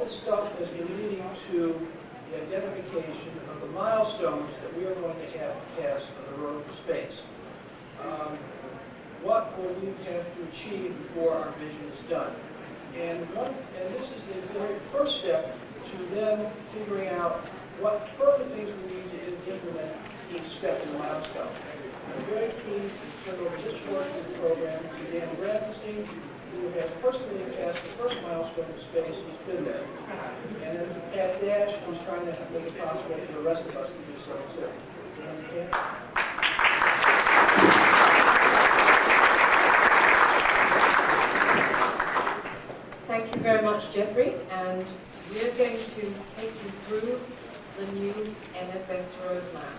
this stuff has been leading to the identification of the milestones that we are going to have to pass on the road to space. What will we have to achieve before our vision is done? And this is the very first step to then figuring out what further things we need to implement each step in the milestone. I'm very pleased to turn over this portion of the program to Dan Brandenstein, who has personally passed the first milestone in space. He's been there. And then to Pat Dasch, who's trying to make it possible for the rest of us to do so too. Dan? Thank you very much, Jeffrey, and we're going to take you through the new NSS roadmap.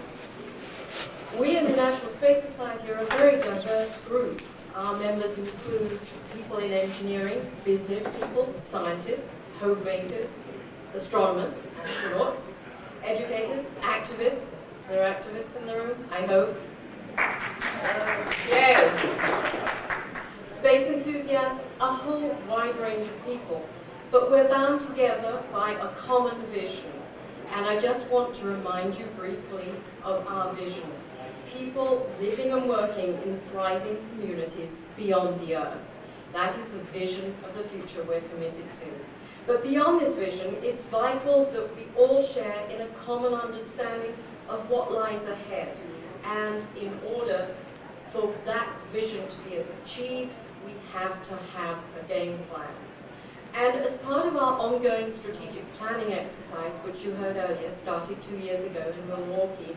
We in the National Space Society are a very diverse group. Our members include people in engineering, business people, scientists, homemakers, astronomers, astronauts, educators, activists. There are activists in the room, I hope. Yeah. Space enthusiasts, a whole wide range of people. But we're bound together by a common vision. And I just want to remind you briefly of our vision. People living and working in thriving communities beyond the Earth. That is the vision of the future we're committed to. But beyond this vision, it's vital that we all share in a common understanding of what lies ahead. And in order for that vision to be achieved, we have to have a game plan. And as part of our ongoing strategic planning exercise, which you heard earlier, started 2 years ago in Milwaukee,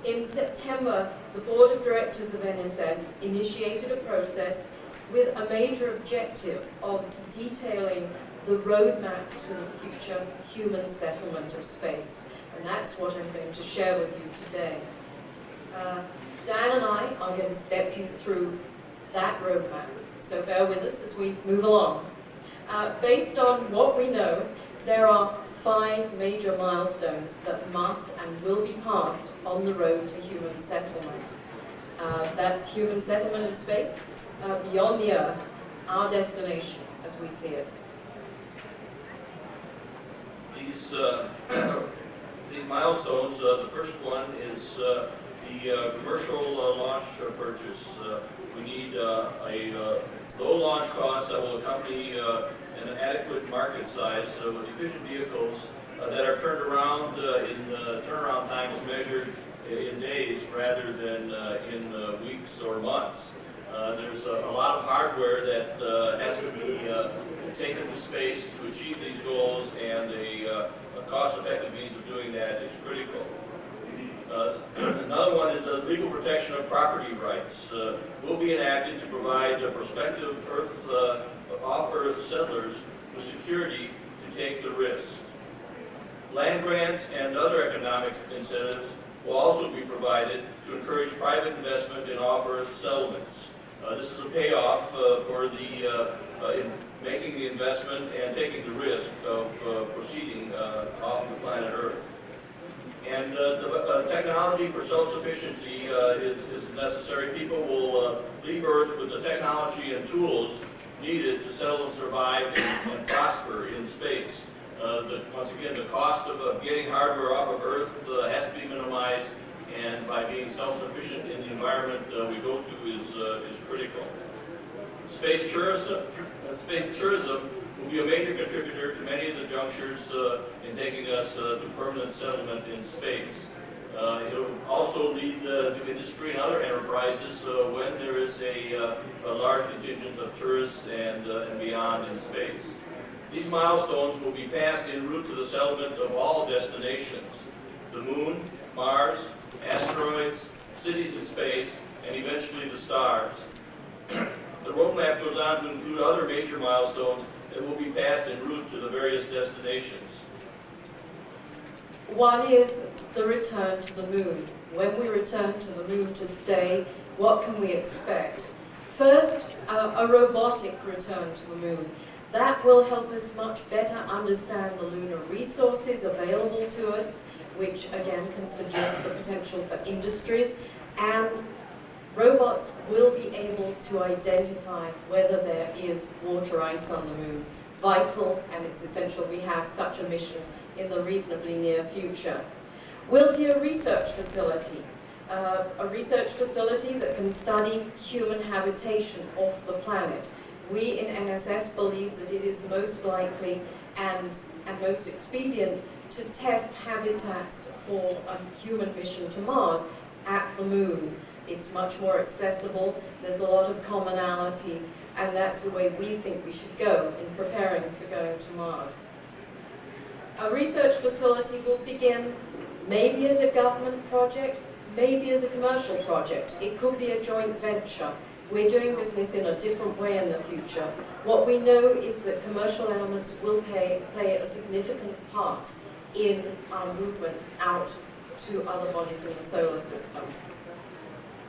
in September, the Board of Directors of NSS initiated a process with a major objective of detailing the roadmap to the future human settlement of space. And that's what I'm going to share with you today. Dan and I are going to step you through that roadmap. So bear with us as we move along. Based on what we know, there are 5 major milestones that must and will be passed on the road to human settlement. That's human settlement of space beyond the Earth, our destination as we see it. These milestones, the first one is the commercial launch purchase. We need a low launch cost that will accompany an adequate market size with efficient vehicles that are turned around in turnaround times measured in days rather than in weeks or months. There's a lot of hardware that has to be taken to space to achieve these goals, and a cost-effective means of doing that is critical. Another one is the legal protection of property rights. Will be enacted to provide prospective off-Earth settlers with security to take the risk. Land grants and other economic incentives will also be provided to encourage private investment in off-Earth settlements. This is a payoff for in making the investment and taking the risk of proceeding off the planet Earth. And the technology for self-sufficiency is necessary. People will leave Earth with the technology and tools needed to settle and survive and prosper in space. Once again, the cost of getting hardware off of Earth has to be minimized, and by being self-sufficient in the environment we go to is critical. Space tourism will be a major contributor to many of the junctures in taking us to permanent settlement in space. It will also lead to industry and other enterprises when there is a large contingent of tourists and beyond in space. These milestones will be passed en route to the settlement of all destinations: the Moon, Mars, asteroids, cities in space, and eventually the stars. The roadmap goes on to include other major milestones that will be passed en route to the various destinations. One is the return to the moon. When we return to the moon to stay, what can we expect? First, a robotic return to the moon. That will help us much better understand the lunar resources available to us, which again can suggest the potential for industries, and robots will be able to identify whether there is water ice on the moon. vital, and it's essential we have such a mission in the reasonably near future. We'll see a research facility that can study human habitation off the planet. We in NSS believe that it is most likely and most expedient to test habitats for a human mission to Mars at the moon. It's much more accessible, there's a lot of commonality, and that's the way we think we should go in preparing for going to Mars. A research facility will begin maybe as a government project, maybe as a commercial project. It could be a joint venture. We're doing business in a different way in the future. What we know is that commercial elements will play a significant part in our movement out to other bodies in the solar system.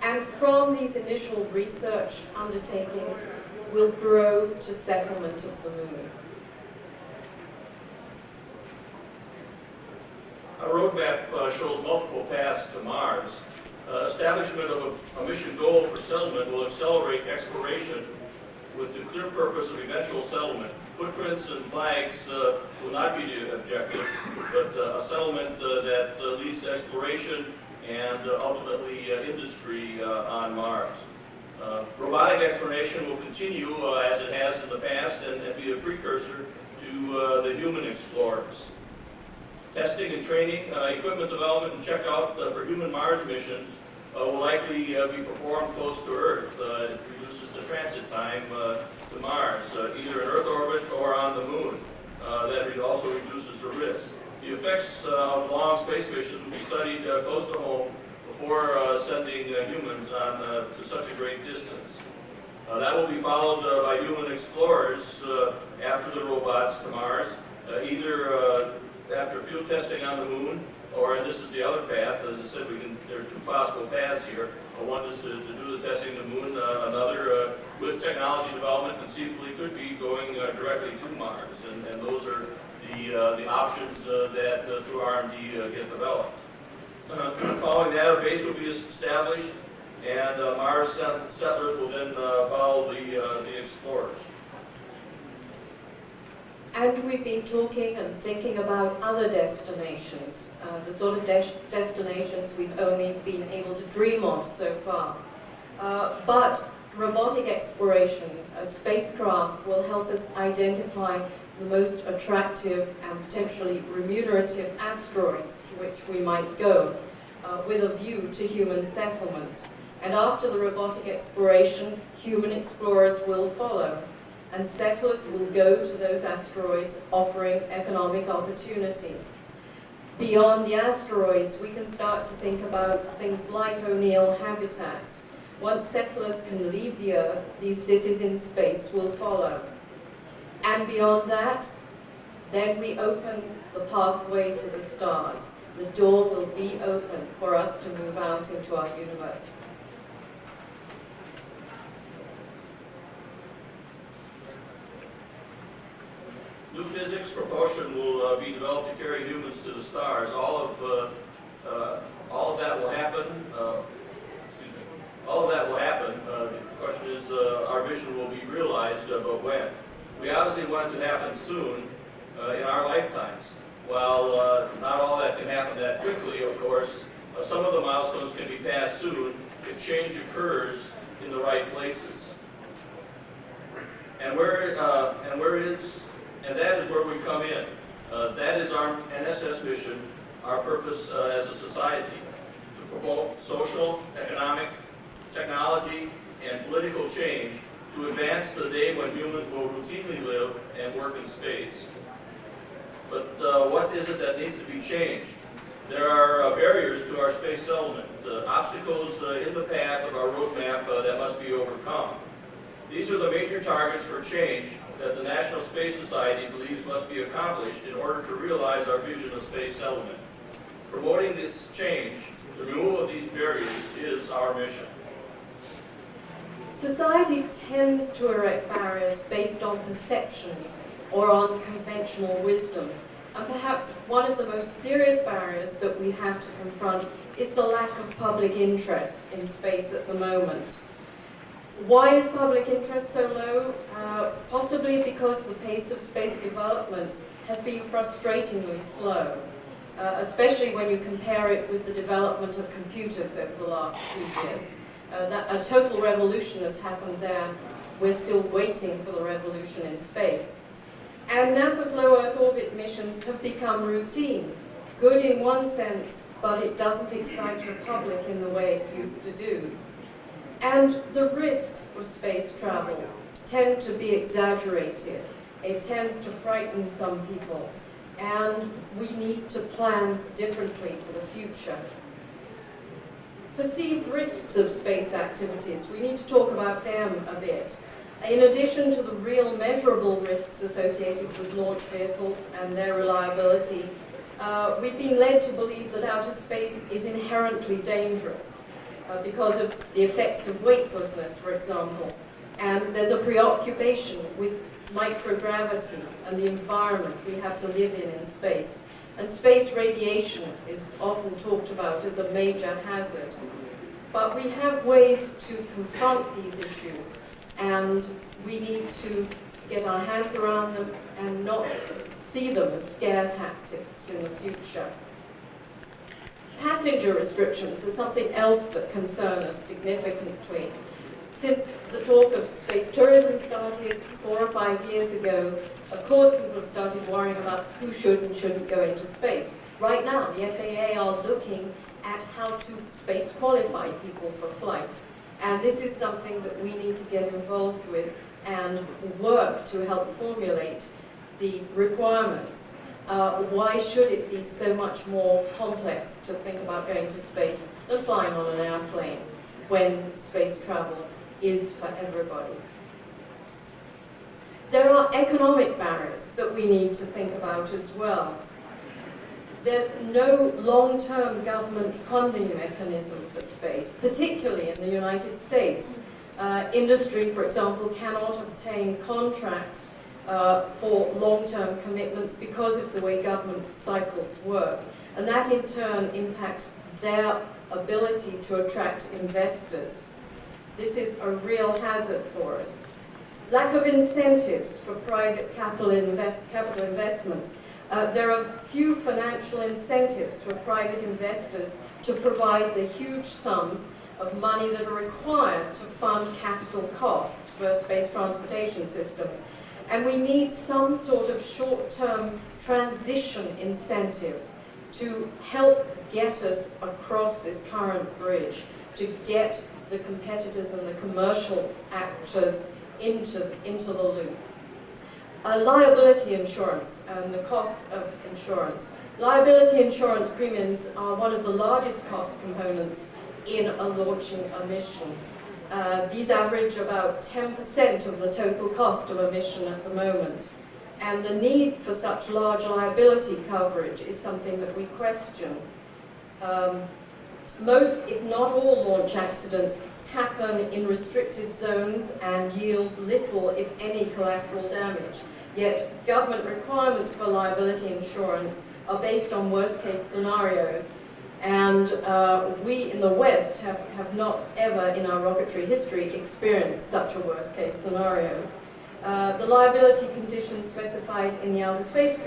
And from these initial research undertakings, we'll grow to settlement of the moon. Our roadmap shows multiple paths to Mars. Establishment of a mission goal for settlement will accelerate exploration with the clear purpose of eventual settlement. Footprints and flags will not be the objective, but a settlement that leads to exploration and ultimately industry on Mars. Robotic exploration will continue as it has in the past and be a precursor to the human explorers. Testing and training, equipment development and checkout for human Mars missions will likely be performed close to Earth. It reduces the transit time to Mars, either in Earth orbit or on the moon. That also reduces the risk. The effects of long space missions will be studied close to home before sending humans on to such a great distance. That will be followed by human explorers after the robots to Mars, either after field testing on the moon, or, and this is the other path, as I said, there are two possible paths here. One is to do the testing on the moon, another with technology development conceivably could be going directly to Mars, and those are the options that through R&D get developed. Following that, a base will be established, and Mars settlers will then follow the explorers. And we've been talking and thinking about other destinations, the sort of destinations we've only been able to dream of so far. But robotic exploration, a spacecraft, will help us identify the most attractive and potentially remunerative asteroids to which we might go, with a view to human settlement. And after the robotic exploration, human explorers will follow, and settlers will go to those asteroids offering economic opportunity. Beyond the asteroids, we can start to think about things like O'Neill habitats. Once settlers can leave the Earth, these cities in space will follow. And beyond that, then we open the pathway to the stars. The door will be open for us to move out into our universe. New physics propulsion will be developed to carry humans to the stars. All of that will happen. All of that will happen. The question is, our vision will be realized, but when? We obviously want it to happen soon in our lifetimes. While not all that can happen that quickly, of course, some of the milestones can be passed soon if change occurs in the right places. And that is where we come in. That is our NSS mission, our purpose as a society, to promote social, economic, technology, and political change to advance the day when humans will routinely live and work in space. But what is it that needs to be changed? There are barriers to our space settlement, obstacles in the path of our roadmap that must be overcome. These are the major targets for change that the National Space Society believes must be accomplished in order to realize our vision of space settlement. Promoting this change, the removal of these barriers, is our mission. Society tends to erect barriers based on perceptions or on conventional wisdom. And perhaps one of the most serious barriers that we have to confront is the lack of public interest in space at the moment. Why is public interest so low? Possibly because the pace of space development has been frustratingly slow, especially when you compare it with the development of computers over the last few years. A total revolution has happened there. We're still waiting for the revolution in space. And NASA's low Earth orbit missions have become routine. Good in one sense, but it doesn't excite the public in the way it used to do. And the risks of space travel tend to be exaggerated. It tends to frighten some people, and we need to plan differently for the future. Perceived risks of space activities, we need to talk about them a bit. In addition to the real measurable risks associated with launch vehicles and their reliability, we've been led to believe that outer space is inherently dangerous because of the effects of weightlessness, for example. And there's a preoccupation with microgravity and the environment we have to live in space. And space radiation is often talked about as a major hazard. But we have ways to confront these issues, and we need to get our hands around them and not see them as scare tactics in the future. Passenger restrictions are something else that concern us significantly. Since the talk of space tourism started 4 or 5 years ago, of course people have started worrying about who should and shouldn't go into space. Right now, the FAA are looking at how to space qualify people for flight. And this is something that we need to get involved with and work to help formulate the requirements. Why should it be so much more complex to think about going to space than flying on an airplane when space travel is for everybody? There are economic barriers that we need to think about as well. There's no long-term government funding mechanism for space, particularly in the United States. Industry, for example, cannot obtain contracts for long-term commitments because of the way government cycles work. And that in turn impacts their ability to attract investors. This is a real hazard for us. Lack of incentives for private capital investment. There are few financial incentives for private investors to provide the huge sums of money that are required to fund capital costs for space transportation systems. And we need some sort of short-term transition incentives to help get us across this current bridge, to get the competitors and the commercial actors into the loop. Liability insurance and the costs of insurance. Liability insurance premiums are one of the largest cost components in a launching a mission. These average about 10% of the total cost of a mission at the moment. And the need for such large liability coverage is something that we question. Most, if not all, launch accidents happen in restricted zones and yield little, if any, collateral damage. Yet government requirements for liability insurance are based on worst-case scenarios. And we in the West have not ever in our rocketry history experienced such a worst-case scenario. The liability conditions specified in the Outer Space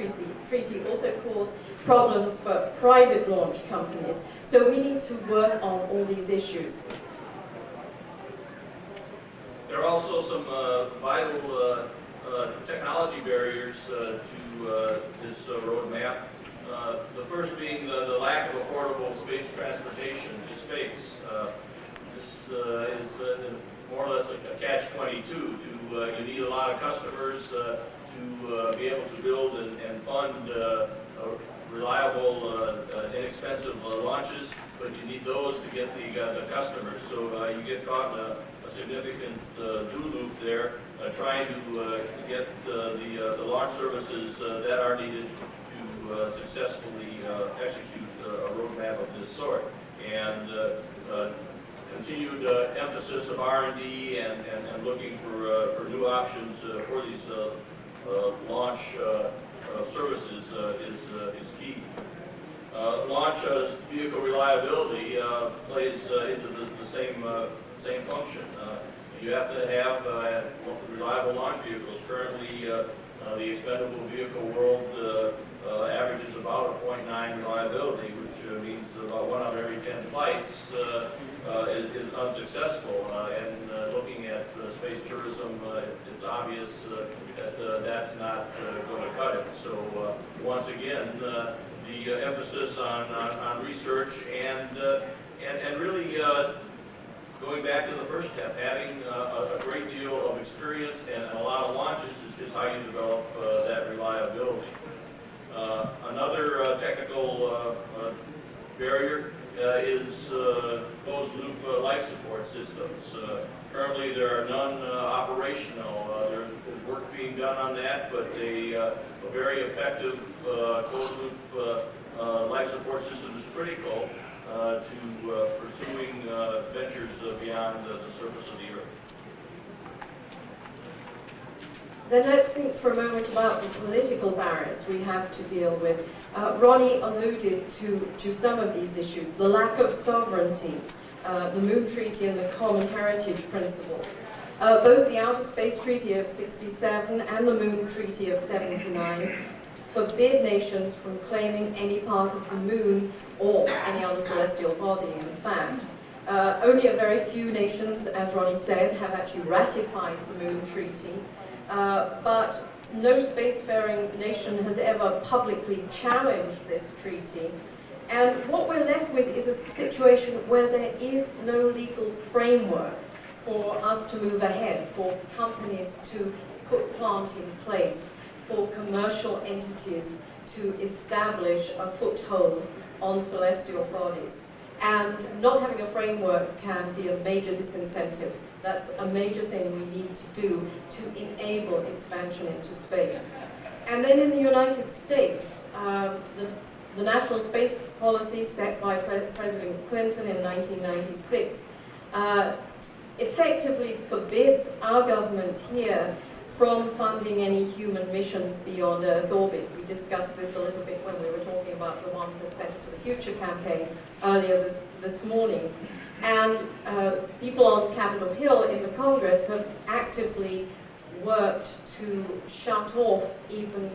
Treaty also cause problems for private launch companies. So we need to work on all these issues. There are also some vital technology barriers to this roadmap. The first being the lack of affordable space transportation to space. This is more or less a catch-22. You need a lot of customers to be able to build and fund reliable, inexpensive launches, but you need those to get the customers. So you get caught in a significant do-loop there, trying to get the launch services that are needed to successfully execute a roadmap of this sort. And continued emphasis of R&D and looking for new options for these launch services is key. Launch vehicle reliability plays into the same function. You have to have reliable launch vehicles. Currently, the expendable vehicle world averages about a 0.9 reliability, which means about 1 out of every 10 flights is unsuccessful. And looking at space tourism, it's obvious that that's not going to cut it. So once again, the emphasis on research and really going back to the first step, having a great deal of experience and a lot of launches is how you develop that reliability. Another technical barrier is closed-loop life support systems. Currently, there are none operational. There's work being done on that, but a very effective closed-loop life support system is critical to pursuing ventures beyond the surface of the Earth. Then let's think for a moment about the political barriers we have to deal with. Ronnie alluded to some of these issues: the lack of sovereignty, the Moon Treaty and the Common Heritage Principles. Both the Outer Space Treaty of '67 and the Moon Treaty of '79 forbid nations from claiming any part of the Moon or any other celestial body, in fact. Only a very few nations, as Ronnie said, have actually ratified the Moon Treaty, but no spacefaring nation has ever publicly challenged this treaty. And what we're left with is a situation where there is no legal framework for us to move ahead, for companies to put plant in place, for commercial entities to establish a foothold on celestial bodies. And not having a framework can be a major disincentive. That's a major thing we need to do to enable expansion into space. And then in the United States, the national space policy set by President Clinton in 1996 effectively forbids our government here from funding any human missions beyond Earth orbit. We discussed this a little bit when we were talking about the 1% for the Future campaign earlier this morning. And people on Capitol Hill in the Congress have actively worked to shut off even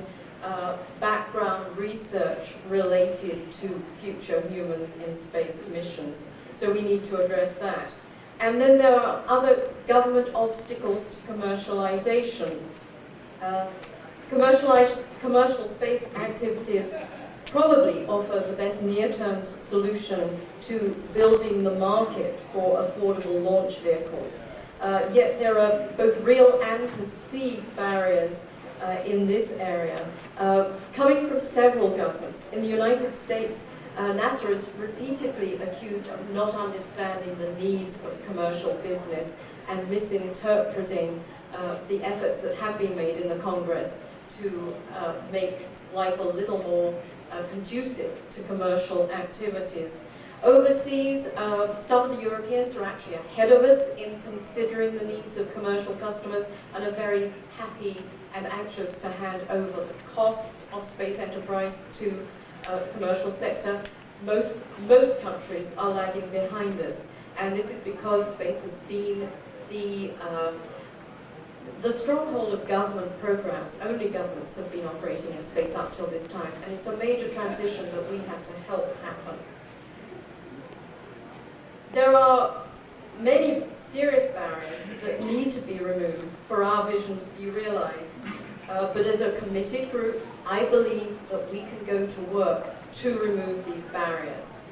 background research related to future humans in space missions. So we need to address that. And then there are other government obstacles to commercialization. Commercial space activities probably offer the best near-term solution to building the market for affordable launch vehicles. Yet there are both real and perceived barriers in this area, coming from several governments. In the United States, NASA is repeatedly accused of not understanding the needs of commercial business and misinterpreting the efforts that have been made in the Congress to make life a little more conducive to commercial activities. Overseas, some of the Europeans are actually ahead of us in considering the needs of commercial customers and are very happy and anxious to hand over the costs of space enterprise to the commercial sector. Most countries are lagging behind us, and this is because space has been the stronghold of government programs. Only governments have been operating in space up till this time, and it's a major transition that we have to help happen. There are many serious barriers that need to be removed for our vision to be realized. But as a committed group, I believe that we can go to work to remove these barriers.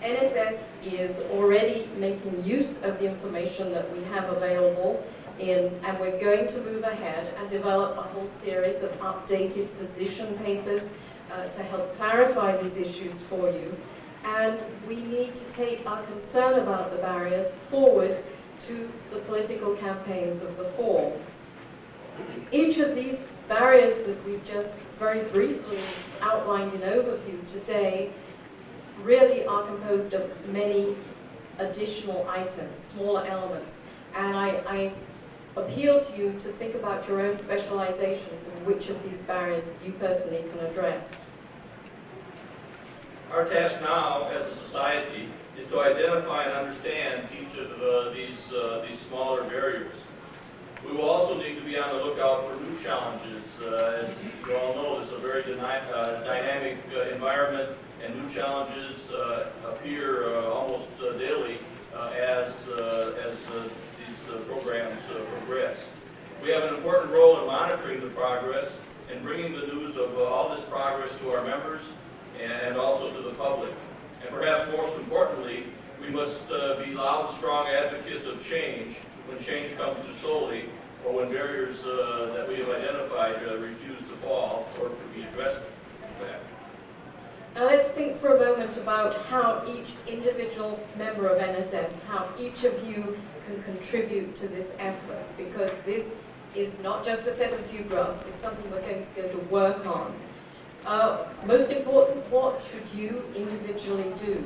NSS is already making use of the information that we have available and we're going to move ahead and develop a whole series of updated position papers to help clarify these issues for you. And we need to take our concern about the barriers forward to the political campaigns of the fall. Each of these barriers that we've just very briefly outlined in overview today really are composed of many additional items, smaller elements. And I appeal to you to think about your own specializations and which of these barriers you personally can address. Our task now, as a society, is to identify and understand each each of these smaller barriers. We will also need to be on the lookout for new challenges. As you all know, this is a very dynamic environment, and new challenges appear almost daily as these programs progress. We have an important role in monitoring the progress and bringing the news of all this progress to our members and also to the public. And perhaps most importantly, we must be loud and strong advocates of change when change comes too slowly, or when barriers that we have identified refuse to fall or to be addressed. Now let's think for a moment about how each individual member of NSS, how each of you can contribute to this effort, because this is not just a set of photographs, it's something we're going to go to work on. Most important, what should you individually do?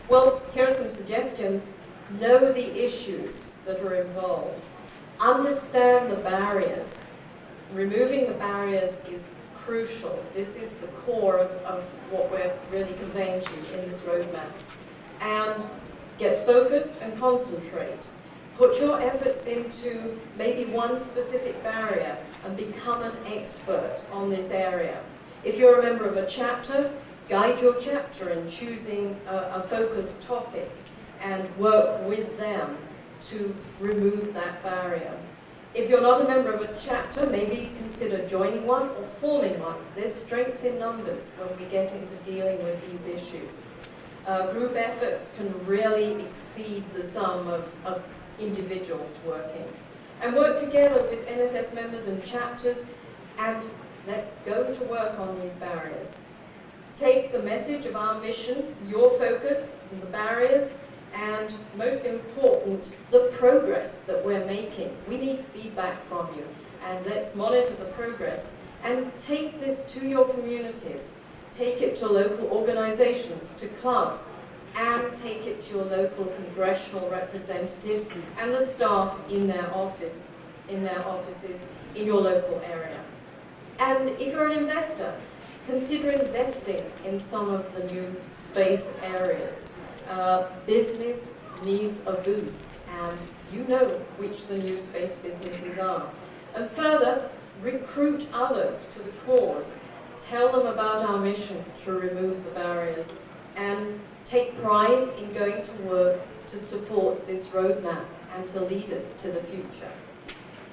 Well, here are some suggestions. Know the issues that are involved. Understand the barriers. Removing the barriers is crucial. This is the core of what we're really conveying to you in this roadmap. And get focused and concentrate. Put your efforts into maybe one specific barrier and become an expert on this area. If you're a member of a chapter, guide your chapter in choosing a focused topic and work with them to remove that barrier. If you're not a member of a chapter, maybe consider joining one or forming one. There's strength in numbers when we get into dealing with these issues. Group efforts can really exceed the sum of individuals working. And work together with NSS members and chapters, and let's go to work on these barriers. Take the message of our mission, your focus, and the barriers, and most important, the progress that we're making. We need feedback from you, and let's monitor the progress. And take this to your communities. Take it to local organizations, to clubs, and take it to your local congressional representatives and the staff in their offices in your local area. And if you're an investor, consider investing in some of the new space areas. Business needs a boost, and you know which the new space businesses are. And further, recruit others to the cause. Tell them about our mission to remove the barriers, and take pride in going to work to support this roadmap and to lead us to the future.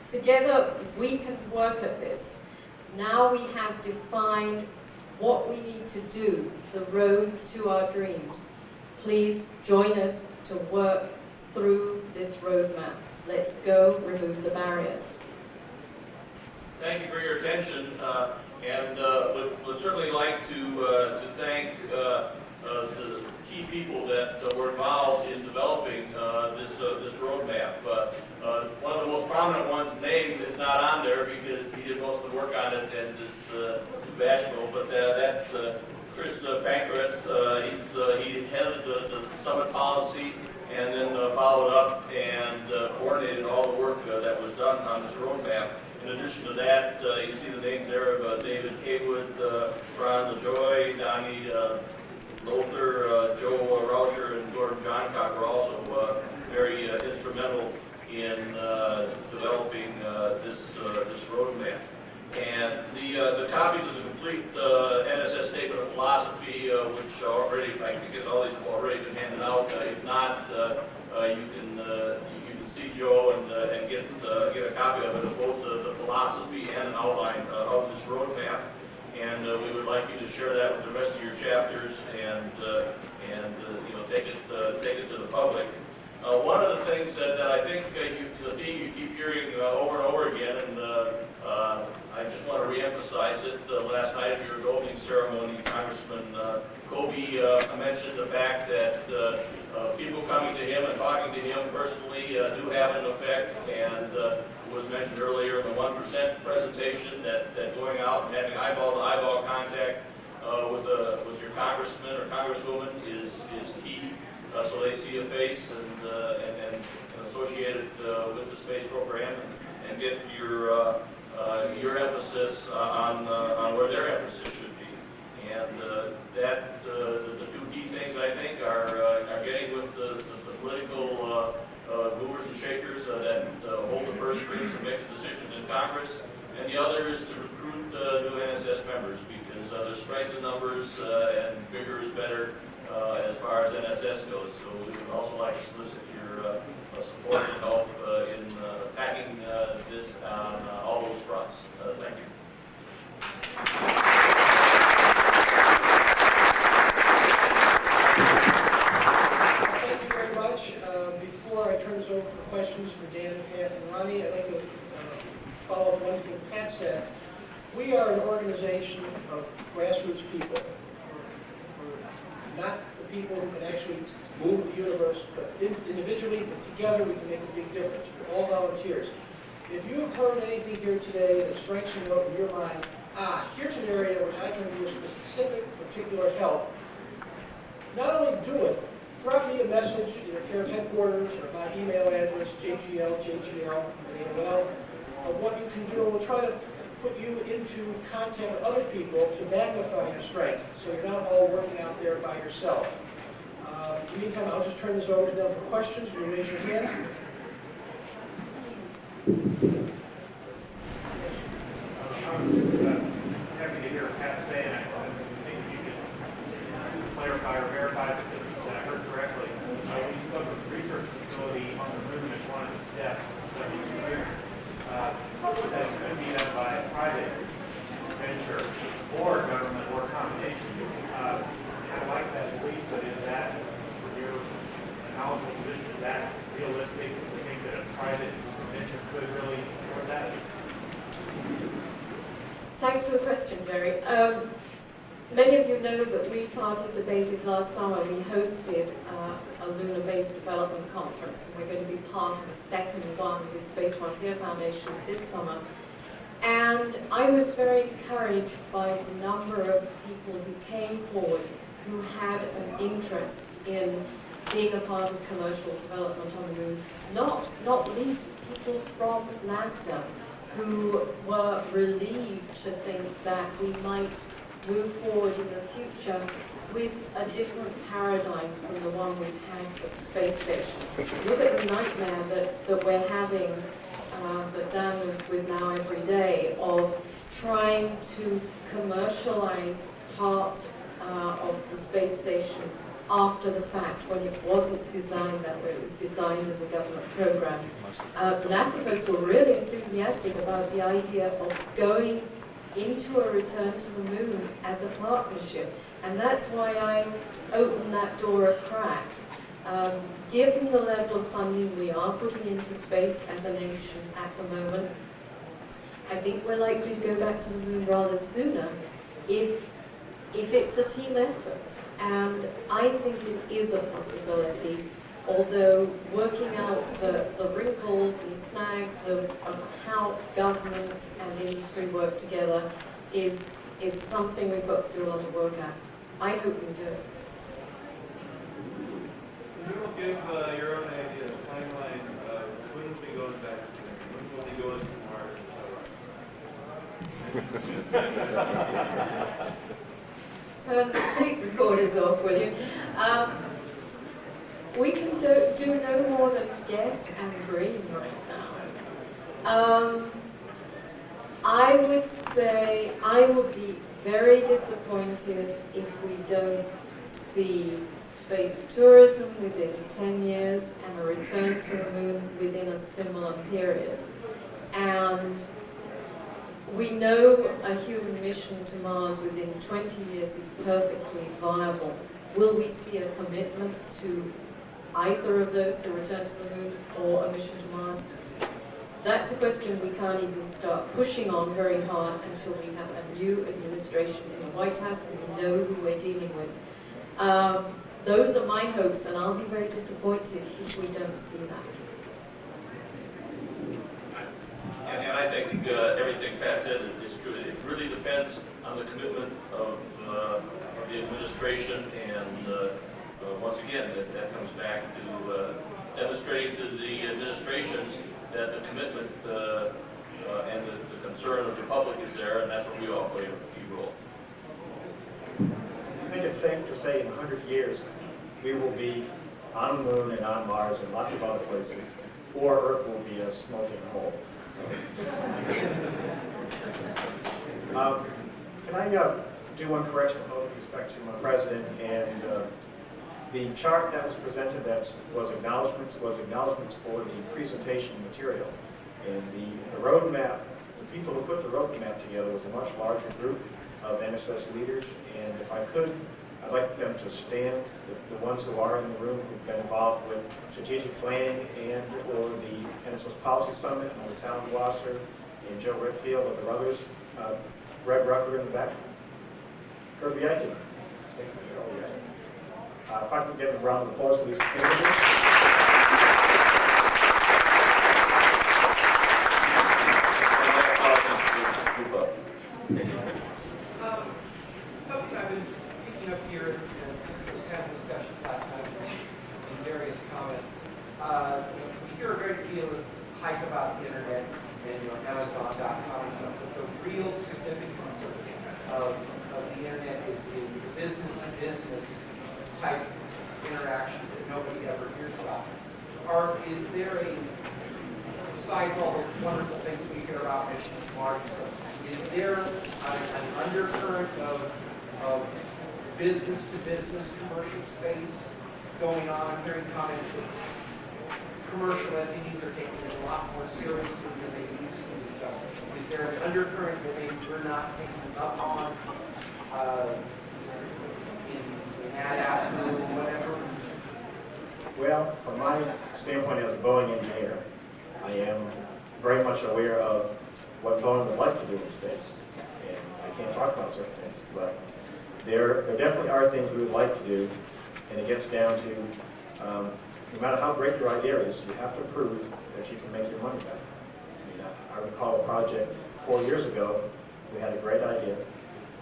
Together, we can work at this. Now we have defined what we need to do, the road to our dreams. Please join us to work through this roadmap. Let's go remove the barriers. Thank you for your attention, and would certainly like to thank the key people that were involved in developing this roadmap. One of the most prominent one's name is not on there because he did most of the work on it and is too bashful, but that's Chris Pancras. He headed the summit policy and then followed up and coordinated all the work that was done on this roadmap. In addition to that, you see the names there of David Kaywood, Ron Lajoie, Donnie Lothar, Joe Rauscher, and Gordon Johncock were also very instrumental in developing this roadmap. And the copies of the complete NSS Statement of Philosophy, which already, I think all these have already been handed out. If not, you can see Joe and get a copy of it, of both the philosophy and an outline of this roadmap. And we would like you to share that with the rest of your chapters and take it to the public. One of the things that I think the theme you keep hearing over and over again, and I just want to reemphasize it. Last night at your opening ceremony, Congressman Kobe mentioned the fact that people coming to him and talking to him personally do have an effect, and it was mentioned earlier in the 1% presentation that going out and having eyeball-to-eyeball contact with your congressman or congresswoman is key, so they see a face and associate it with the space program and get your emphasis on where their emphasis should be. And the two key things I think are getting with the political is there's strength in numbers and vigor is better as far as NSS goes. So we would also like to solicit your support and help in attacking this on all those fronts. Thank you. Thank you very much. Before I turn this over for questions for Dan, Pat, and Ronnie, I'd like to follow up one thing Pat said. We are an organization of grassroots people. We're not the people who can actually move the universe, but individually, but together we can make a big difference. We're all volunteers. If you've heard anything here today that strikes you up in your mind, here's an area which I can be of specific, particular help, not only do it, drop me a message, either care of headquarters or my email address, jgl@AOL, of what you can do, and we'll try to put you into contact with other people to magnify your strength, so you're not all working out there by yourself. In the meantime, I'll just turn this over to them for questions. Will you raise your hand? I was happy to hear Pat say, and I think you could clarify or verify that I heard correctly. When you spoke of the research facility on the moon as one of the steps of the 72 years, that could be done by a private venture or government or a combination. I like that belief, but is that, from your knowledgeable position, is that realistic? Do you think that a private venture could really afford that? Thanks for the question, Jerry. Many of you know that we participated last summer. We hosted a lunar-based development conference, and we're going to be part of a second one with Space Frontier Foundation this summer. And I was very encouraged by the number of people who came forward who had an interest in being a part of commercial development on the moon, not least people from NASA who were relieved to think that we might move forward in the future with a different paradigm from the one we've had for space station. Look at the nightmare that we're having, that Dan lives with now every day, of trying to commercialize part of the space station after the fact, when it wasn't designed that way. It was designed as a government program. The NASA folks were really enthusiastic about the idea of going into a return to the moon as a partnership, and that's why I opened that door a crack. Given the level of funding we are putting into space as a nation at the moment, I think we're likely to go back to the moon rather sooner if it's a team effort, and I think it is a possibility, although working out the wrinkles and snags of how government and industry work together is something we've got to do a lot of work at. I hope we can do it. Can you give your own idea, timeline, when will we go back to the moon? When will we go into Mars? Turn the tape recorders off, will you? We can do no more than guess and dream right now. I would say I would be very disappointed if we don't see space tourism within 10 years and a return to the moon within a similar period. And we know a human mission to Mars within 20 years is perfectly viable. Will we see a commitment to either of those, the return to the moon or a mission to Mars? That's a question we can't even start pushing on very hard until we have a new administration in the White House and we know who we're dealing with. Those are my hopes, and I'll be very disappointed if we don't see that. And I think everything Pat said is true. It really depends on the commitment of the administration, and once again, that comes back to demonstrating to the administrations that the commitment and the concern of the public is there, and that's what we all play a key role. I think it's safe to say in 100 years we will be on the moon and on Mars and lots of other places, or Earth will be a smoking hole. So. Can I do one correction with respect to my president, and the chart that was presented that was acknowledgments for the presentation material. And the roadmap, the people who put the roadmap together was a much larger group of NSS leaders, and if I could, I'd like them to stand, the ones who are in the room who've been involved with strategic planning and or the NSS Policy Summit, and with Alan Wasser and Joe Redfield, or the others, Greg Rucker in the back, Kirby Aiken. If I can get a round of applause for these candidates. Something I've been picking up here, and we've had discussions last night in various comments. We hear a great deal of hype about the internet and Amazon.com and stuff, but the real significance of the internet is the business-to-business type interactions that nobody ever hears about. Is there besides all the wonderful things we hear about missions to Mars and stuff, is there an undercurrent of business-to-business commercial space going on? I'm hearing comments that commercial entities are taking it a lot more seriously than they used to and stuff. Is there an undercurrent that maybe we're not picking up on in ADAS or whatever? Well, from my standpoint as a Boeing engineer, I am very much aware of what Boeing would like to do in space. And I can't talk about certain things, but there definitely are things we would like to do, and it gets down to no matter how great your idea is, you have to prove that you can make your money back. I mean, I recall a project 4 years ago. We had a great idea.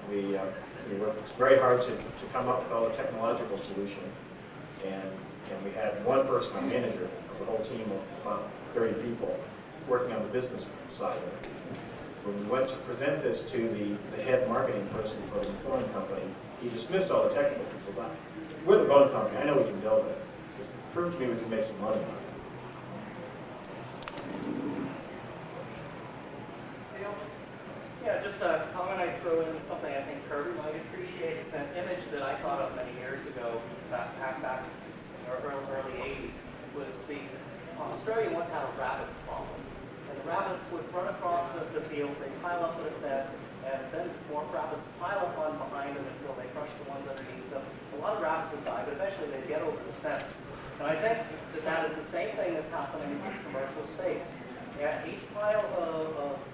We worked very hard to come up with all the technological solution, and we had one person, a manager, of the whole team of about 30 people working on the business side of it. When we went to present this to the head marketing person for the Boeing company, he dismissed all the technical people. We're the Boeing company, I know we can build it. He says, prove to me we can make some money on it. Yeah, just a comment I throw in, something I think Kirby might appreciate. It's an image that I thought of many years ago, back in the early 80s, was Australia once had a rabbit problem. And the rabbits would run across the fields, they'd pile up with a fence, and then more rabbits would pile up on behind them until they crushed the ones underneath them. A lot of rabbits would die, but eventually they'd get over the fence. And I think that is the same thing that's happening in commercial space. Yeah, each pile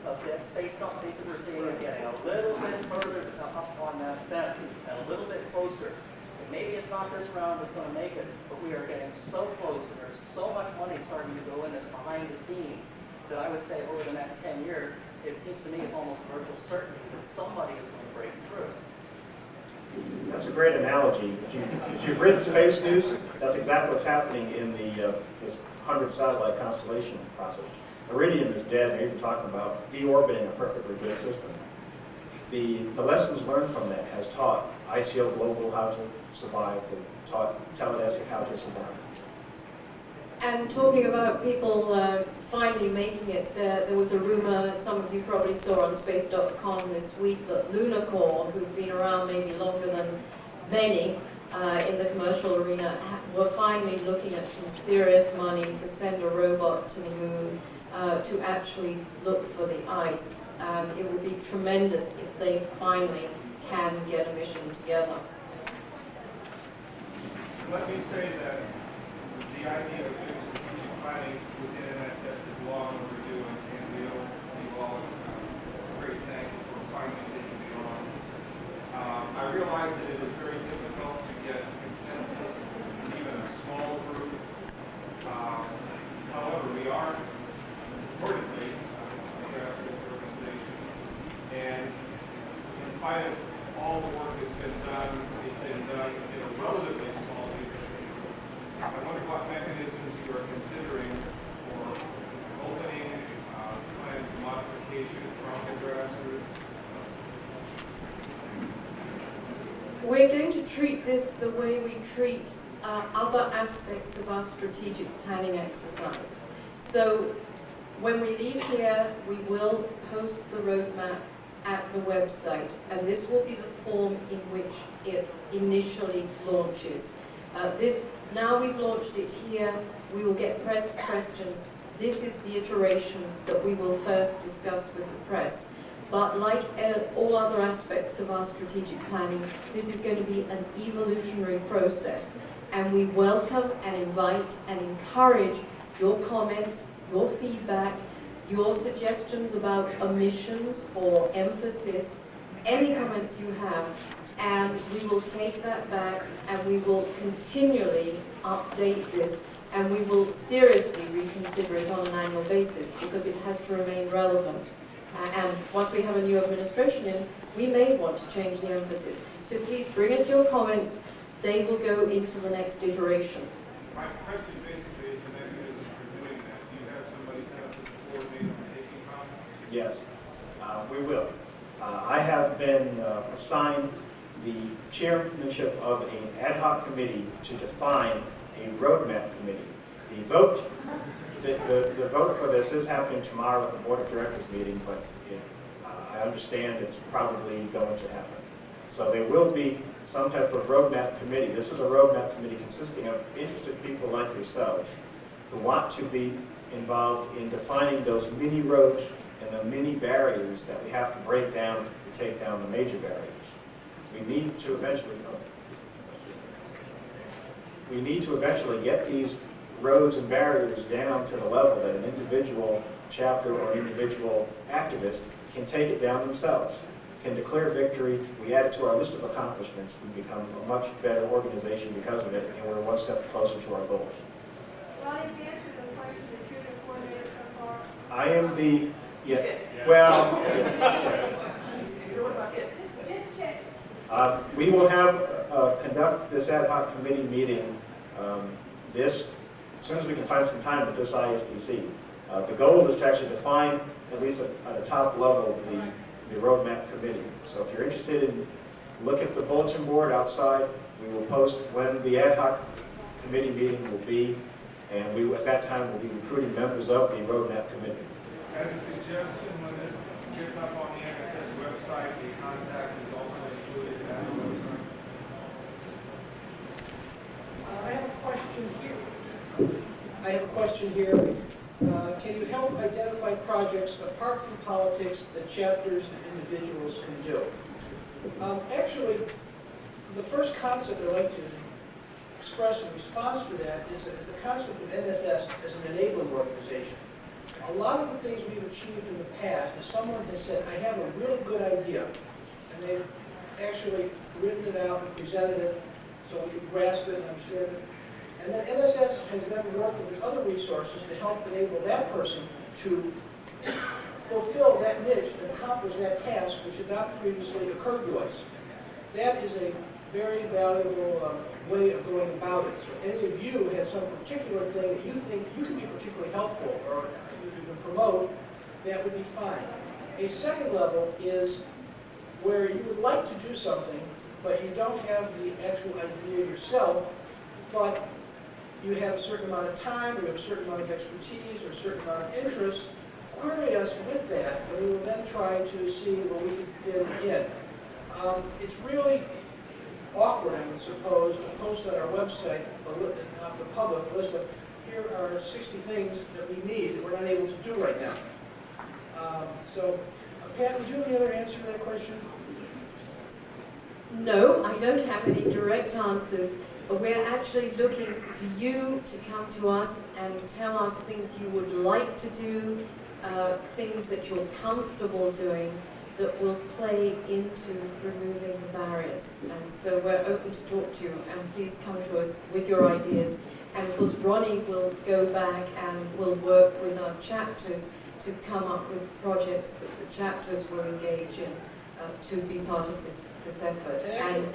of that space companies that we're seeing is getting a little bit further up on that fence and a little bit closer. And maybe it's not this round that's going to make it, but we are getting so close, and there's so much money starting to go in this behind the scenes that I would say over the next 10 years, it seems to me it's almost virtual certainty that somebody is going to break through. That's a great analogy. If you've read space news, that's exactly what's happening in this 100 satellite constellation process. Iridium is dead, and we're even talking about deorbiting a perfectly good system. The lessons learned from that has taught ICO Global how to survive, taught Teledesic how to survive. And talking about people finally making it, there was a rumor, some of you probably saw on space.com this week, that Lunar Corps, who've been around maybe longer than many in the commercial arena, were finally looking at some serious money to send a robot to the moon to actually look for the ice. And it would be tremendous if they finally can get a mission together. Let me say that the idea of doing strategic planning within NSS is long overdue, and we owe you all great thanks for finally taking it on. I realize that it is very difficult to get consensus in even a small group. However, we are importantly a grassroots organization, and in spite of all the work that's been done, it's been done in a relatively small unit. I wonder what mechanisms you are considering for opening, plan for modification from the grassroots. We're going to treat this the way we treat other aspects of our strategic planning exercise. So when we leave here, we will post the roadmap at the website, and this will be the form in which it initially launches. Now we've launched it here, we will get press questions. This is the iteration that we will first discuss with the press. But like all other aspects of our strategic planning, this is going to be an evolutionary process. And we welcome and invite and encourage your comments, your feedback, your suggestions about omissions or emphasis, any comments you have, and we will take that back and we will continually update this, and we will seriously reconsider it on an annual basis because it has to remain relevant. And once we have a new administration in, we may want to change the emphasis. So please bring us your comments. They will go into the next iteration. My question basically is the mechanism for doing that. Do you have somebody kind of coordinate on taking comments? Yes, we will. I have been assigned the chairmanship of an ad hoc committee to define a roadmap committee. The vote for this is happening tomorrow at the Board of Directors meeting, but I understand it's probably going to happen. So there will be some type of roadmap committee. This is a roadmap committee consisting of interested people like yourselves who want to be involved in defining those mini roads and the mini barriers that we have to break down to take down the major barriers. We need to eventually get these roads and barriers down to the level that an individual chapter or individual activist can take it down themselves, can declare victory. We add it to our list of accomplishments. We become a much better organization because of it, and we're one step closer to our goals. Ronnie's the answer to the question that you're the coordinator so far. I am the, well, Just check. We will conduct this ad hoc committee meeting as soon as we can find some time at this ISDC. The goal is to actually define, at least at a top level, the roadmap committee. So if you're interested in, look at the bulletin board outside. We will post when the ad hoc committee meeting will be, and we at that time will be recruiting members of the roadmap committee. As a suggestion, when this gets up on the NSS website, the contact is also included in that website. I have a question here. Can you help identify projects apart from politics that chapters and individuals can do? Actually, the first concept I'd like to express in response to that is the concept of NSS as an enabling organization. A lot of the things we've achieved in the past is someone has said, I have a really good idea, and they've actually written it out and presented it so we can grasp it and understand it. And then NSS has then worked with other resources to help enable that person to fulfill that niche and accomplish that task which had not previously occurred to us. That is a very valuable way of going about it. So any of you have some particular thing that you think you can be particularly helpful or you can promote, that would be fine. A second level is where you would like to do something, but you don't have the actual idea yourself, but you have a certain amount of time, you have a certain amount of expertise, or a certain amount of interest. Query us with that, and we will then try to see where we can fit it in. It's really awkward, I would suppose, to post on our website, the public list of, here are 60 things that we need that we're not able to do right now. Pat, did you have any other answer to that question? No, I don't have any direct answers, but we're actually looking to you to come to us and tell us things you would like to do, things that you're comfortable doing that will play into removing the barriers. And so we're open to talk to you, and please come to us with your ideas. And of course, Ronnie will go back and will work with our chapters to come up with projects that the chapters will engage in to be part of this effort.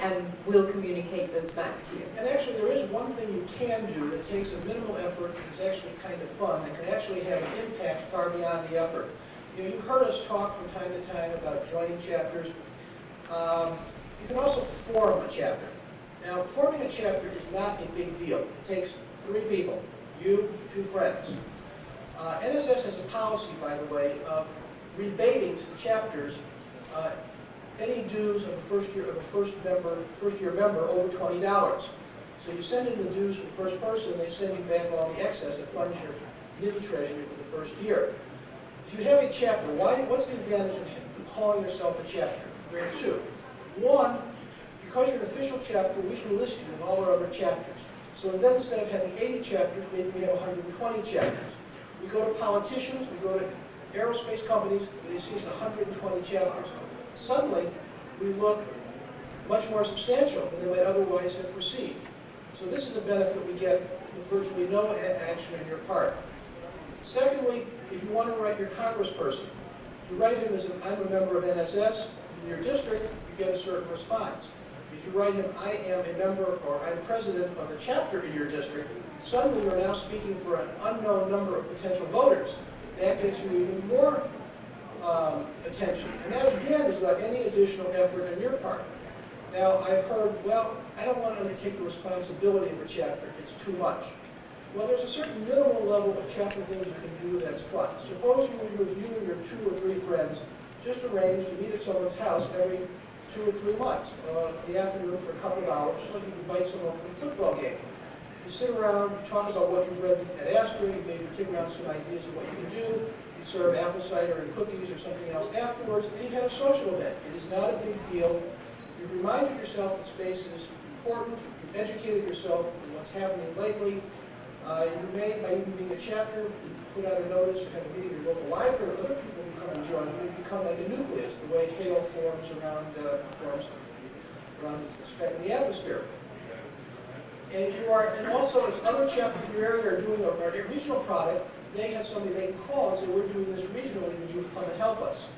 And we'll communicate those back to you. And actually, there is one thing you can do that takes a minimal effort and is actually kind of fun and can actually have an impact far beyond the effort. You know, you've heard us talk from time to time about joining chapters. You can also form a chapter. Now, forming a chapter is not a big deal. It takes 3 people, you, 2 friends. NSS has a policy, by the way, of rebating to the chapters any dues of a first year member over $20. So you send in the dues for the first person, they send you back all the excess. It funds your mini treasury for the first year. If you have a chapter, what's the advantage of calling yourself a chapter? There are two. One, because you're an official chapter, we can list you in all our other chapters. So then instead of having 80 chapters, maybe we have 120 chapters. We go to politicians, we go to aerospace companies, they see us 120 chapters. Suddenly, we look much more substantial than they might otherwise have perceived. So this is a benefit we get with virtually no action on your part. Secondly, if you want to write your congressperson, you write him as I'm a member of NSS in your district, you get a certain response. If you write him, I am a member or I'm president of the chapter in your district, suddenly you're now speaking for an unknown number of potential voters. That gets you even more attention. And that again is without any additional effort on your part. Now I've heard, well, I don't want to undertake the responsibility of a chapter, it's too much. Well, there's a certain minimal level of chapter things you can do that's fun. Suppose you and your 2 or 3 friends just arrange to meet at someone's house every 2 or 3 months in the afternoon for a couple of hours, just like you invite someone for a football game. You sit around, you talk about what you've read at Astor, you maybe kick around some ideas of what you can do, you serve apple cider and cookies or something else afterwards, and you've had a social event. It is not a big deal. You've reminded yourself that space is important, you've educated yourself on what's happening lately. You may, by even being a chapter, you put out a notice, or have a meeting at your local library, other people who come and join you, you become like a nucleus, the way hail forms around the atmosphere. And if you are, and also if other chapters in your area are doing a regional product, they have somebody they can call and say, we're doing this regionally, and you come and help us.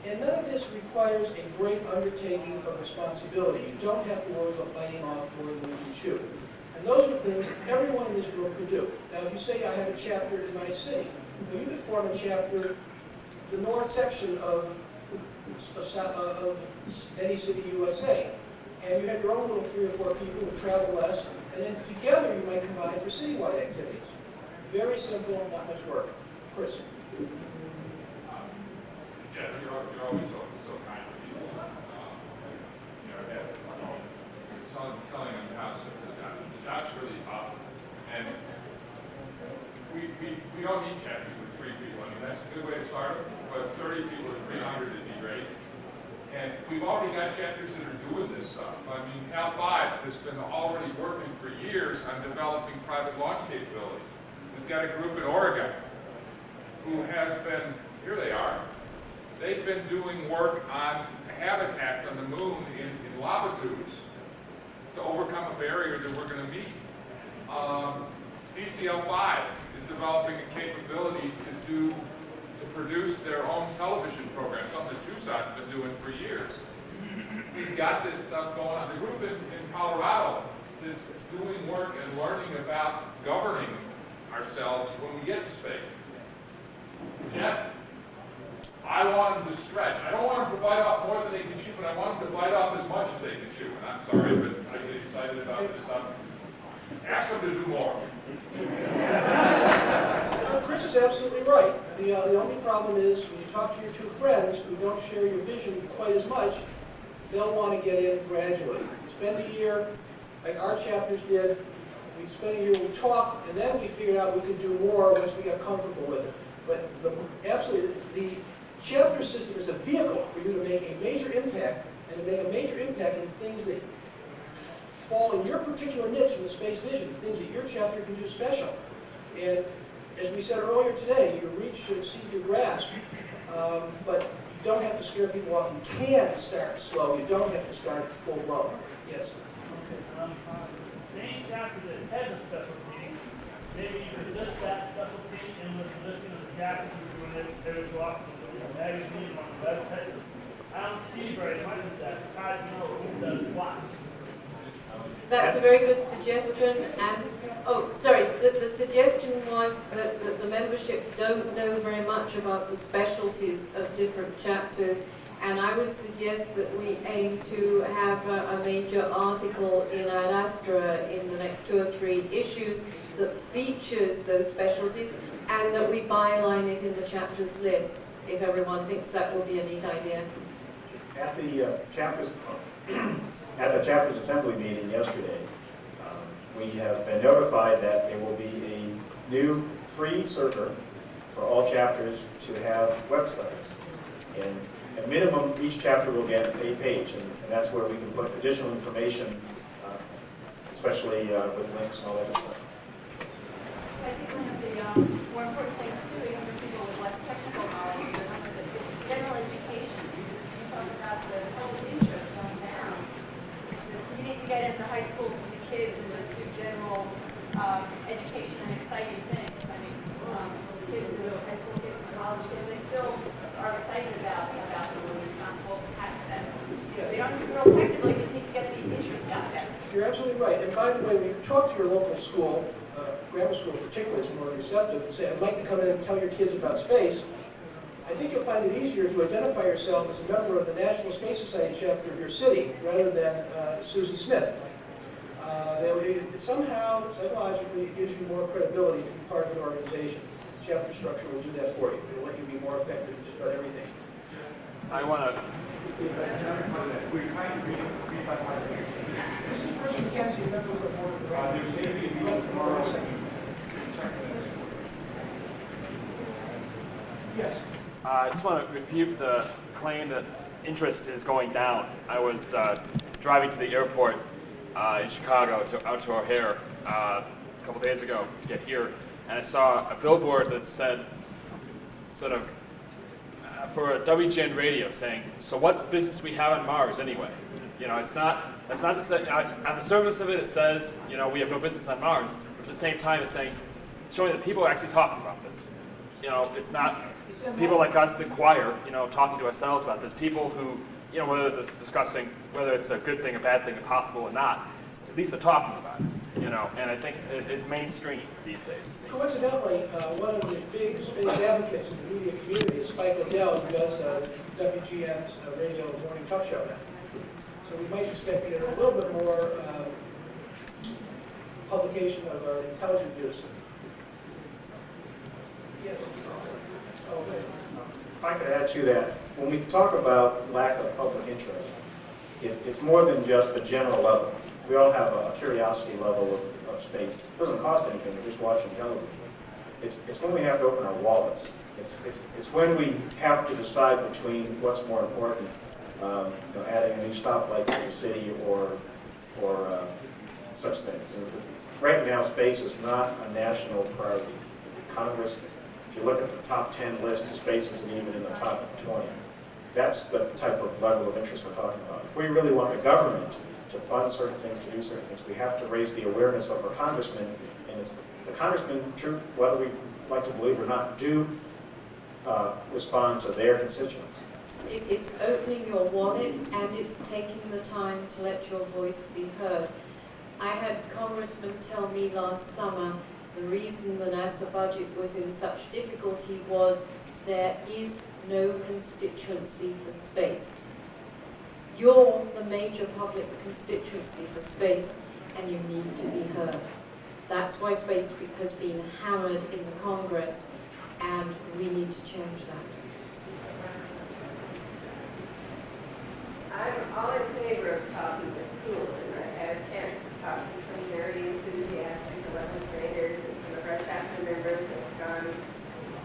And none of this requires a great undertaking of responsibility. You don't have to worry about biting off more than you can chew. And those are things that everyone in this room could do. Now, if you say, I have a chapter in my city, well, you could form a chapter, the north section of any city USA. And you have your own little 3 or 4 people who travel less, and then together you might combine for citywide activities. Very simple, not much work. Chris. Jeff, you're always so kind to people. Telling them how simple the job's really tough, and we don't need chapters with 3 people. I mean, that's a good way to start, but 30 people at 300 would be great. And we've already got chapters that are doing this stuff. I mean, Cal 5 has been already working for years on developing private launch capabilities. We've got a group in Oregon who has been, here they are, they've been doing work on habitats on the moon in lava tubes to overcome a barrier that we're going to meet. DCL 5 is developing a capability to produce their own television program, something that Tucson's been doing for years. We've got this stuff going on. The group in Colorado is doing work and learning about governing ourselves when we get to space. Jeff, I want them to stretch. I don't want them to bite off more than they can chew, but I want them to bite off as much as they can chew. And I'm sorry, but I get excited about this stuff. Ask them to do more. Chris is absolutely right. The only problem is when you talk to your 2 friends who don't share your vision quite as much, they'll want to get in gradually. You spend a year, like our chapters did, we spent a year, we talked, and then we figured out we could do more once we got comfortable with it. But the chapter system is a vehicle for you to make a major impact, and to make a major impact in things that fall in your particular niche in the space vision, things that your chapter can do special. And as we said earlier today, your reach should exceed your grasp, but you don't have to scare people off. You can start slow. You don't have to start full blown. Yes? Any chapter that has a specialty, maybe you could list that specialty in the listing of the chapters you're doing it every so often, in the magazine, on the website. I don't see very much of that. It's hard to know who does what. That's a very good suggestion, and, oh, sorry, the suggestion was that the membership don't know very much about the specialties of different chapters, and I would suggest that we aim to have a major article in Ad Astra in the next 2 or 3 issues that features those specialties, and that we byline it in the chapters list, if everyone thinks that would be a neat idea. At the chapter's assembly meeting yesterday, we have been notified that there will be a new free server for all chapters to have websites. And at minimum, each chapter will get a page, and that's where we can put additional information, especially with links and all that good stuff. I think one of the more important things too, even for people with less technical knowledge, is general education. You talk about the public interest going down. You need to get into high schools with the kids and just do general education and exciting things. I mean, kids who are high school kids and college kids, they still are excited about the movie. It's not full hats that. So you don't need to real technical, you just need to get the interest out there. You're absolutely right. And by the way, when you talk to your local school, grammar school particularly, is more receptive and say, I'd like to come in and tell your kids about space, I think you'll find it easier if you identify yourself as a member of the National Space Society chapter of your city rather than Susie Smith. Somehow, psychologically, it gives you more credibility to be part of an organization. Chapter structure will do that for you. It will let you be more effective in just about everything. I want to. We're trying to read by my Mr. Person can't see members of the board. There's going to be a meeting tomorrow. Yes. I just want to refute the claim that interest is going down. I was driving to the airport in Chicago out to O'Hare a couple days ago to get here, and I saw a billboard that said, sort of, for a WGN radio saying, "So what business we have on Mars anyway?" You know, that's not to say, on the surface of it, it says, you know, we have no business on Mars. But at the same time, it's showing that people are actually talking about this. You know, it's not people like us, the choir, you know, talking to ourselves about this. People who, you know, whether it's discussing whether it's a good thing, a bad thing, impossible or not, at least they're talking about it. You know, and I think it's mainstream these days. Coincidentally, one of the big space advocates in the media community is Spike O'Dell, who does WGN's radio morning talk show now. So we might expect to get a little bit more publication of our intelligent views. Yes. Oh, wait. If I could add to that, when we talk about lack of public interest, it's more than just the general level. We all have a curiosity level of space. It doesn't cost anything, we're just watching television. It's when we have to open our wallets. It's when we have to decide between what's more important, you know, adding a new stoplight to the city or such things. And right now, space is not a national priority. Congress, if you look at the top 10 list, space isn't even in the top 20. That's the type of level of interest we're talking about. If we really want the government to fund certain things, to do certain things, we have to raise the awareness of our congressmen, and it's the congressmen, true, whether we like to believe or not, do respond to their constituents. It's opening your wallet and it's taking the time to let your voice be heard. I had congressmen tell me last summer the reason the NASA budget was in such difficulty was there is no constituency for space. You're the major public constituency for space, and you need to be heard. That's why space has been hammered in the Congress, and we need to change that. I'm all in favor of talking to schools, and I had a chance to talk to some very enthusiastic 11th graders, and some of our chapter members have gone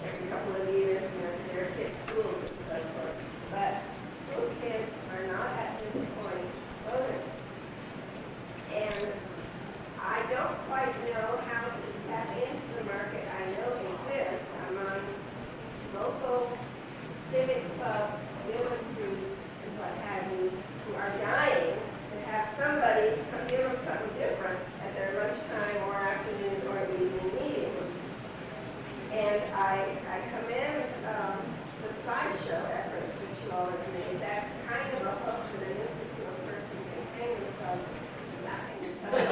every couple of years, you know, to their kids' schools and so forth. But school kids are not at this point voters. And I don't quite know how to tap into the market I know exists among local civic clubs, women's groups, and what have you, who are dying to have somebody come give them something different at their lunchtime or afternoon or evening meeting. And I commend the sideshow efforts that you all have made. That's kind of a hook that an insecure person can hang themselves, not hang themselves.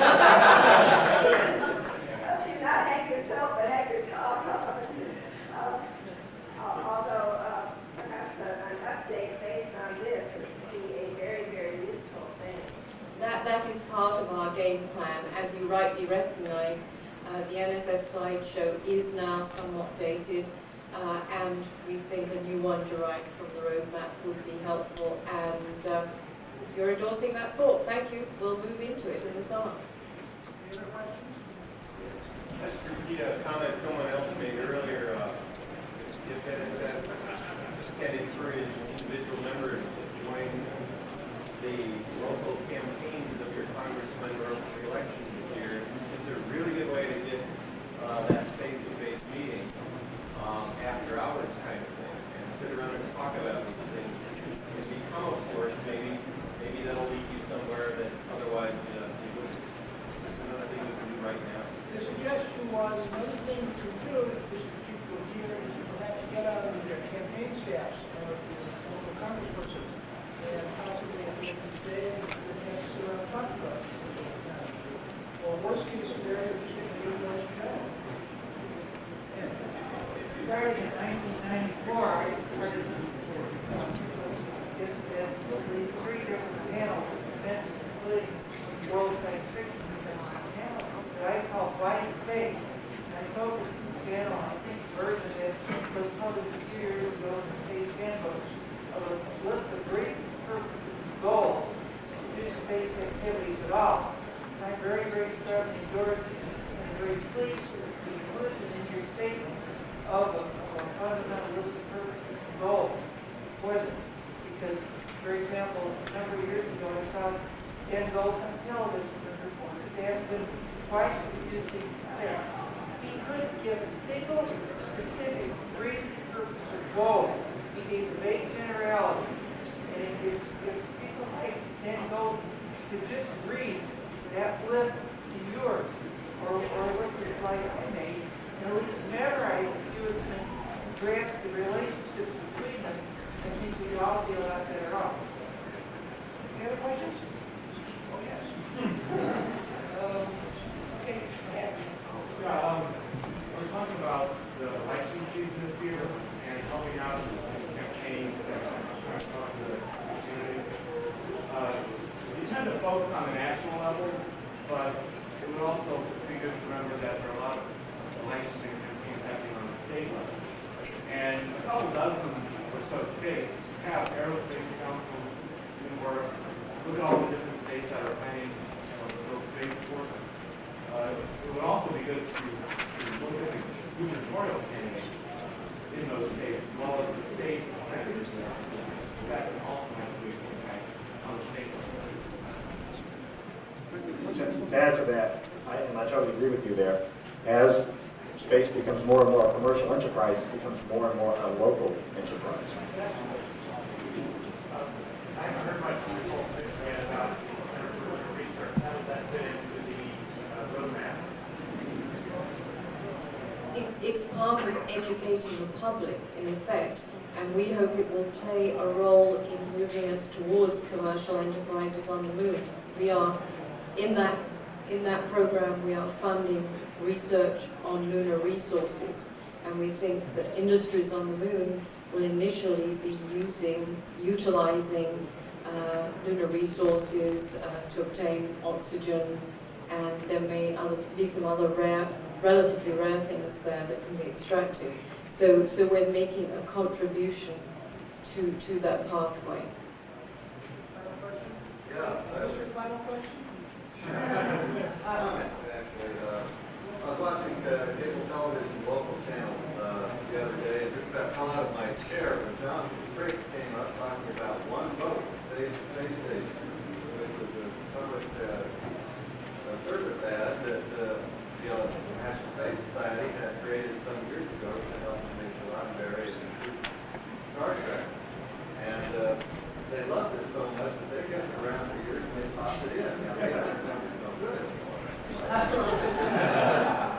Not hang yourself, but hang your talk on. Although perhaps an update based on this would be a very, very useful thing. That is part of our game plan. As you rightly recognize, the NSS slideshow is now somewhat dated. and we think a new underwrite from the roadmap would be helpful, and you're endorsing that thought. Thank you. We'll move into it in the summer. Just to repeat a comment someone else made earlier, if NSS can encourage individual members to join the local campaigns of your congressman or election this year, it's a really good way to get that face-to-face meeting after hours kind of thing, and sit around and talk about these things. And become, of course, maybe that'll lead you somewhere that otherwise you wouldn't. It's just another thing we can do right now. The suggestion was, another thing to do this particular year is perhaps get out of their campaign staffs, or the local congressperson, and possibly at the end of the day, they have to sit around and talk about it. Or worst case scenario, just get the new ones together. Starting in 1994, I started at least 3 different panels of conventions, including World Science Fiction panel that I call By Space. And I focused this panel on, I think, version that was published 2 years ago in the Space Handbook of a list of races, purposes, and goals to do space activities at all. And I'm very, very proud to endorse and very pleased with the inclusion in your statement of a fundamental list of purposes and goals for this. Because, for example, a number of years ago, I saw Dan Gold on television with reporters asked him, why should we do things in space? He couldn't give a single specific reason, purpose, or goal. He gave the vague generality. And if people like Dan Gold could just read that list in yours, or a list like I made, and at least memorize a few of them, grasp the relationships between them, I think we'd all be a lot better off. Any other questions? Oh, yes. Okay, We're talking about the election season this year and helping out with campaigns that are trying to talk to the community. We tend to focus on the national level, but it would also be good to remember that there are a lot of election campaigns happening on the state level. And a couple dozen or so states have aerospace councils who work. Look at all the different states that are planning those space forces. It would also be good to look at the gubernatorial candidates in those states, as well as the state senators that can also have a big impact on the state level. To add to that, and I totally agree with you there, as space becomes more and more a commercial enterprise, it becomes more and more a local enterprise. I haven't heard much from this whole thing about the Center for Research. How does that fit into the roadmap? It's part of educating the public, in effect, and we hope it will play a role in moving us towards commercial enterprises on the moon. We are, in that program, we are funding research on lunar resources, and we think that industries on the moon will initially be utilizing lunar resources to obtain oxygen, and there may be some other relatively rare things there that can be extracted. So we're making a contribution to that pathway. Yeah. What's your final question? Comment, actually. I was watching cable television local channel the other day, and just about fell out of my chair when John Frakes came up talking about one vote to save the space station, which was a public service ad that the National Space Society had created some years ago to help make the Roddenberry and Star Trek. And they loved it so much that they kept it around for years and they popped it in. Now, they don't remember so good anymore.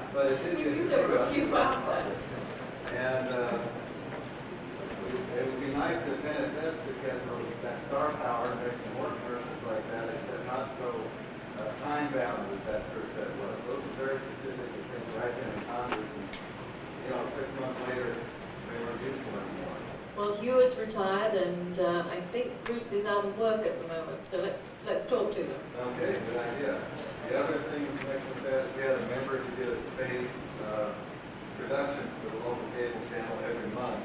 But it did get and it would be nice if NSS could get that star power and make some more commercials like that, except not so time-bound as that first set was. Those were very specific things right then in Congress, and 6 months later, they weren't useful anymore. Well, Hugh is retired, and I think Bruce is out of work at the moment, so let's talk to them. Okay, good idea. The other thing we mentioned fast, we had a member who did a space production for the local cable channel every month.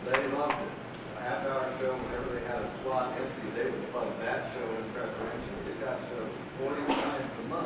They loved it. A half-hour show, whenever they had a slot empty, they would plug that show in preferentially. It got showed 40 times a month.